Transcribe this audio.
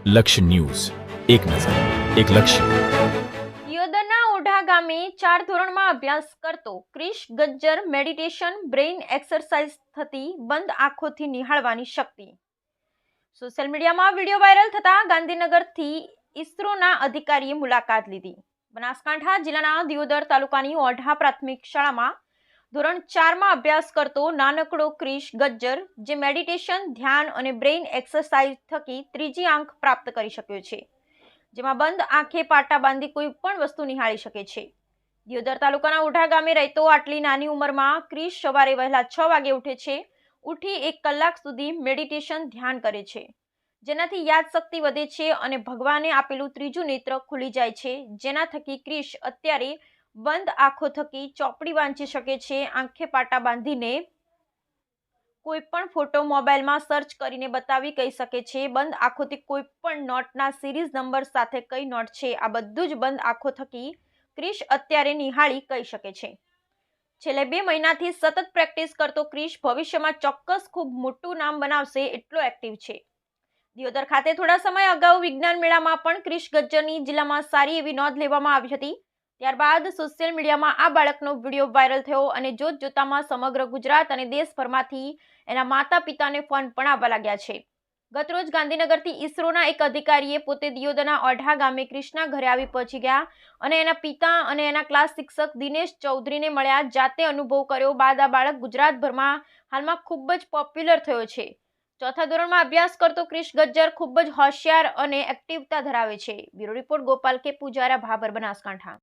લક્ષ્ય ન્યૂઝ, એક નજર, એક લક્ષ્ય. દિયોદરના ઓઢા ગામે 4 ધોરણમાં અભ્યાસ કરતો Krish Gajjar meditation brain exercise થતી બંધ આંખોથી નિહાળવાની શક્તિ. સોશિયલ મીડિયામાં વિડીયો વાયરલ થતા ગાંધીનગરથી ઇસરોના અધિકારીએ મુલાકાત લીધી. બનાસકાંઠા જિલ્લાના દિયોદર તાલુકાની ઓઢા પ્રાથમિક શાળામાં ધોરણ 4માં અભ્યાસ કરતો નાનકડો ક્રિશ ગજ્જર જે મેડિટેશન, ધ્યાન અને બ્રેઇન એક્સરસાઇઝ થકી ત્રીજી આંખ પ્રાપ્ત કરી શક્યો છે, જેમાં બંધ આંખે પાટા બાંધી કોઈ પણ વસ્તુ નિહાળી શકે છે. દિયોદર તાલુકાના ઓઢા ગામે રહેતો આટલી નાની ઉંમરમાં ક્રિશ સવારે વહેલા 6 વાગે ઉઠે છે. ઉઠી 1 કલાક સુધી મેડિટેશન ધ્યાન કરે છે, જેનાથી યાદશક્તિ વધે છે અને ભગવાને આપેલું ત્રીજું નેત્ર ખુલી જાય છે, જેના થકી ક્રિશ અત્યારે બંધ આંખો થકી ચોપડી વાંચી શકે છે. આંખે પાટા બાંધીને કોઈ પણ ફોટો મોબાઈલમાં સર્ચ કરીને બતાવી કહી શકે છે. બંધ આંખોથી કોઈ પણ નોટના સિરીઝ નંબર સાથે કઈ નોટ છે આ બધું જ બંધ આંખો થકી ક્રિશ અત્યારે નિહાળી કહી શકે છે. છેલ્લે 2 મહિનાથી સતત પ્રેક્ટિસ કરતો ક્રિશ ભવિષ્યમાં ચોક્કસ ખૂબ મોટું નામ બનાવશે એટલો એક્ટિવ છે. દિયોદર ખાતે થોડા સમય અગાઉ વિજ્ઞાન મેળામાં પણ ક્રિશ ગજ્જરની જિલ્લામાં સારી એવી નોંધ લેવામાં આવી હતી. ત્યારબાદ સોશિયલ મીડિયામાં આ બાળકનો વિડીયો વાયરલ થયો અને જોતજોતામાં સમગ્ર ગુજરાત અને દેશભરમાંથી એના માતા પિતાને ફોન પણ આવવા લાગ્યા છે. ગતરોજ ગાંધીનગરથી ઇસરોના એક અધિકારીએ પોતે દિયોદરના ઓઢા ગામે ક્રિશના ઘરે આવી પહોંચી ગયા અને એના પિતા અને એના ક્લાસ શિક્ષક દિનેશ ચૌધરીને મળ્યા. જાતે અનુભવ કર્યો બાદ આ બાળક ગુજરાતભરમાં હાલમાં ખૂબ જ પોપ્યુલર થયો છે. 4થા ધોરણમાં અભ્યાસ કરતો ક્રિશ ગજ્જર ખૂબ જ હોશિયાર અને એક્ટિવતા ધરાવે છે. બ્યુરો રિપોર્ટ ગોપાલ કે પૂજારા, ભાભર, બનાસકાંઠા.